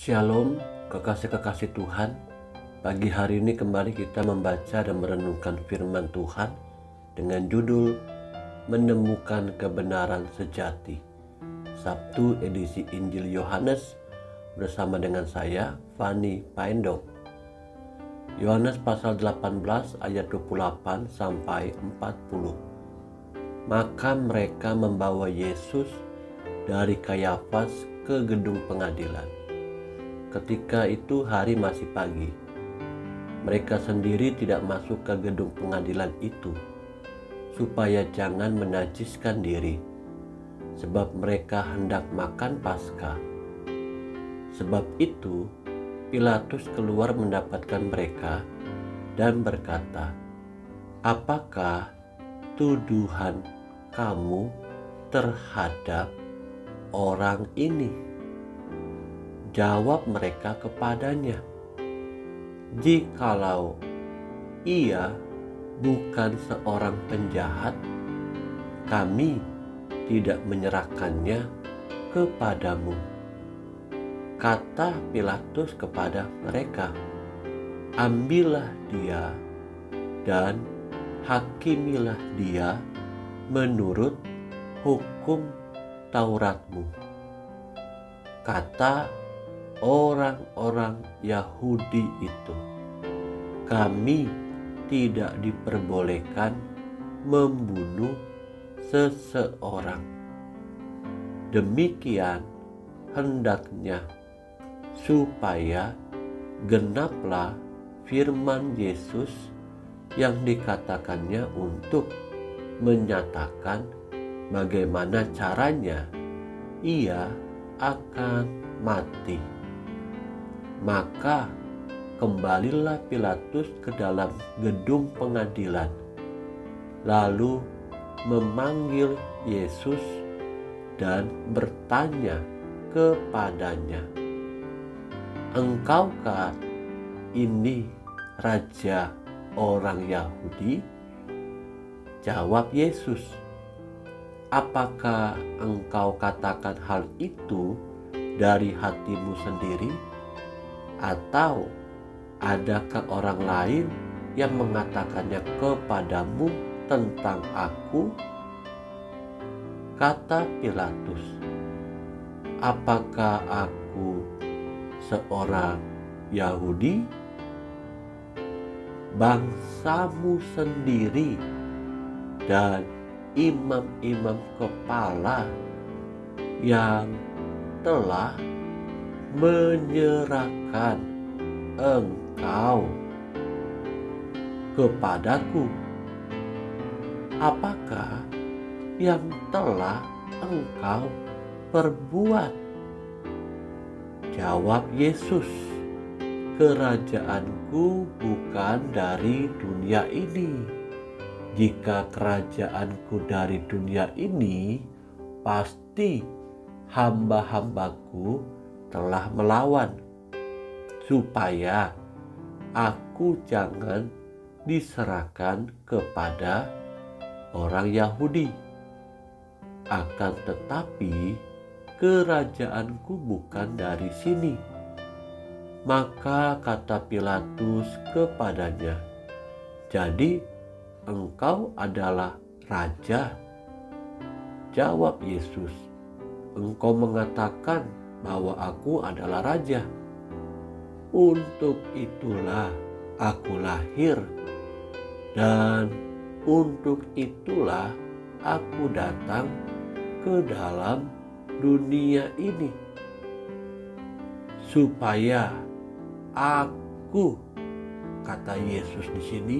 Shalom, kekasih-kekasih Tuhan. Pagi hari ini kembali kita membaca dan merenungkan firman Tuhan dengan judul Menemukan Kebenaran Sejati. Sabtu edisi Injil Yohanes bersama dengan saya, Fani Paendong. Yohanes pasal 18 ayat 28 sampai 40. Maka mereka membawa Yesus dari Kayafas ke gedung pengadilan. Ketika itu hari masih pagi. Mereka sendiri tidak masuk ke gedung pengadilan itu, supaya jangan menajiskan diri, sebab mereka hendak makan Paskah. Sebab itu, Pilatus keluar mendapatkan mereka dan berkata, "Apakah tuduhan kamu terhadap orang ini?" Jawab mereka kepadanya, "Jikalau ia bukan seorang penjahat, kami tidak menyerahkannya kepadamu." Kata Pilatus kepada mereka, "Ambillah dia dan hakimilah dia menurut hukum Tauratmu." Kata orang-orang Yahudi itu, "Kami tidak diperbolehkan membunuh seseorang. Demikian hendaknya supaya genaplah firman Yesus yang dikatakannya untuk menyatakan bagaimana caranya ia akan mati." Maka kembalilah Pilatus ke dalam gedung pengadilan, lalu memanggil Yesus dan bertanya kepadanya, "Engkaukah ini raja orang Yahudi?" Jawab Yesus, "Apakah engkau katakan hal itu dari hatimu sendiri? Atau adakah orang lain yang mengatakannya kepadamu tentang aku?" Kata Pilatus, "Apakah aku seorang Yahudi? Bangsamu sendiri dan imam-imam kepala yang telah menyerahkan engkau kepadaku. Apakah yang telah engkau perbuat?" Jawab Yesus, "Kerajaanku bukan dari dunia ini. Jika kerajaanku dari dunia ini, pasti hamba-hambaku telah melawan, supaya aku jangan diserahkan kepada orang Yahudi. Akan tetapi kerajaanku bukan dari sini." Maka kata Pilatus kepadanya, "Jadi engkau adalah raja?" Jawab Yesus, "Engkau mengatakan bahwa aku adalah raja. Untuk itulah aku lahir, dan untuk itulah aku datang ke dalam dunia ini, supaya aku," kata Yesus di sini,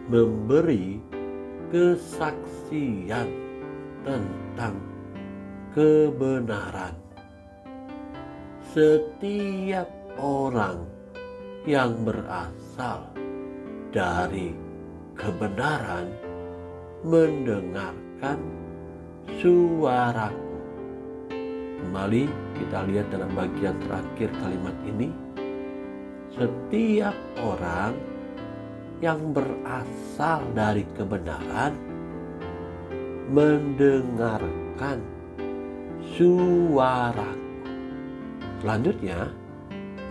"memberi kesaksian tentang kebenaran. Setiap orang yang berasal dari kebenaran mendengarkan suaraku." Kembali kita lihat dalam bagian terakhir kalimat ini. Setiap orang yang berasal dari kebenaran mendengarkan suaraku. Selanjutnya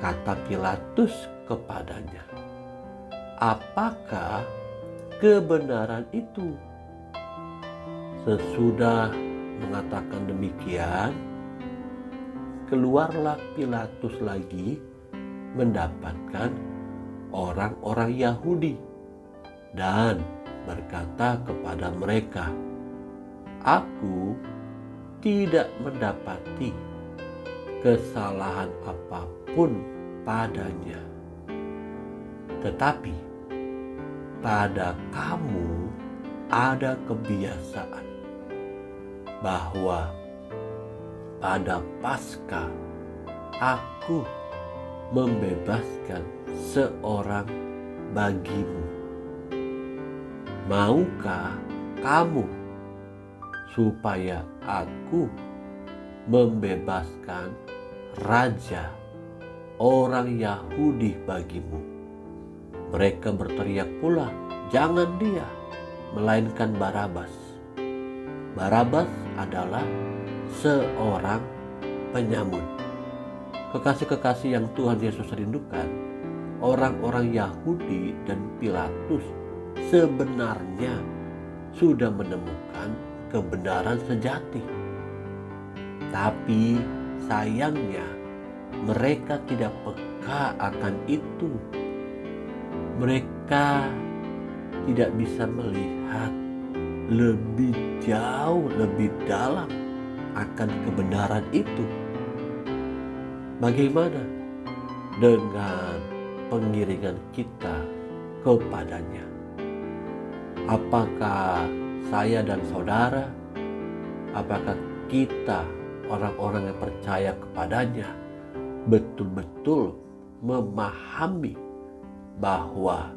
Kata Pilatus kepadanya, apakah kebenaran itu? Sesudah mengatakan demikian, keluarlah Pilatus lagi mendapatkan orang-orang Yahudi dan berkata kepada mereka, aku tidak mendapati kesalahan apapun padanya. Tetapi pada kamu ada kebiasaan bahwa pada Paskah aku membebaskan seorang bagimu. Maukah kamu supaya aku membebaskan raja orang Yahudi bagimu? Mereka berteriak pula, jangan dia, melainkan Barabas. Barabas adalah seorang penyamun. Kekasih-kekasih yang Tuhan Yesus rindukan, orang-orang Yahudi dan Pilatus sebenarnya sudah menemukan kebenaran sejati. Tapi sayangnya mereka tidak peka akan itu. Mereka tidak bisa melihat lebih jauh, lebih dalam akan kebenaran itu. Bagaimana dengan pengiringan kita kepadanya? Apakah saya dan saudara, apakah kita orang-orang yang percaya kepadanya betul-betul memahami bahwa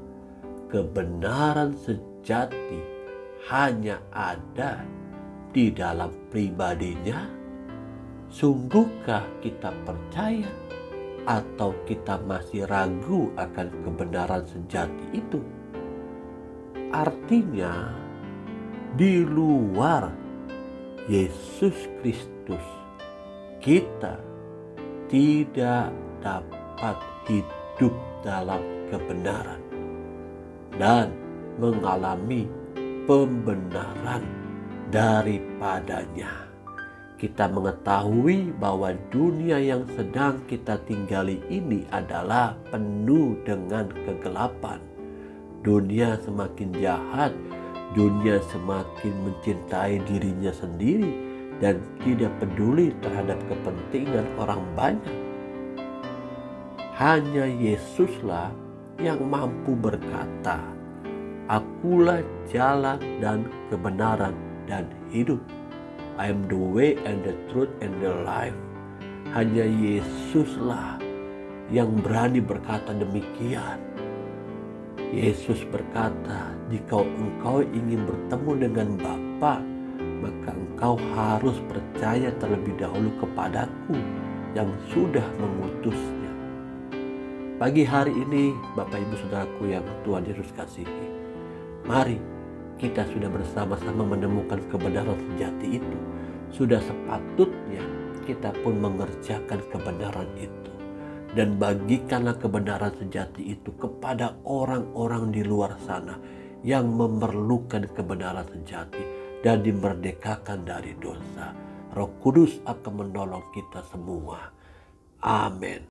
kebenaran sejati hanya ada di dalam pribadinya? Sungguhkah kita percaya atau kita masih ragu akan kebenaran sejati itu? Artinya, di luar Yesus Kristus, kita tidak dapat hidup dalam kebenaran dan mengalami pembenaran daripadanya. Kita mengetahui bahwa dunia yang sedang kita tinggali ini adalah penuh dengan kegelapan. Dunia semakin jahat, dunia semakin mencintai dirinya sendiri dan tidak peduli terhadap kepentingan orang banyak. Hanya Yesuslah yang mampu berkata, akulah jalan dan kebenaran dan hidup. I am the way and the truth and the life. Hanya Yesuslah yang berani berkata demikian. Yesus berkata, jika engkau ingin bertemu dengan Bapa, maka engkau harus percaya terlebih dahulu kepadaku yang sudah mengutusnya. Pagi hari ini, Bapak Ibu Saudaraku yang Tuhan Yesus kasihi, mari kita sudah bersama-sama menemukan kebenaran sejati itu. Sudah sepatutnya kita pun mengerjakan kebenaran itu. Dan bagikanlah kebenaran sejati itu kepada orang-orang di luar sana yang memerlukan kebenaran sejati dan dimerdekakan dari dosa. Roh Kudus akan menolong kita semua. Amin.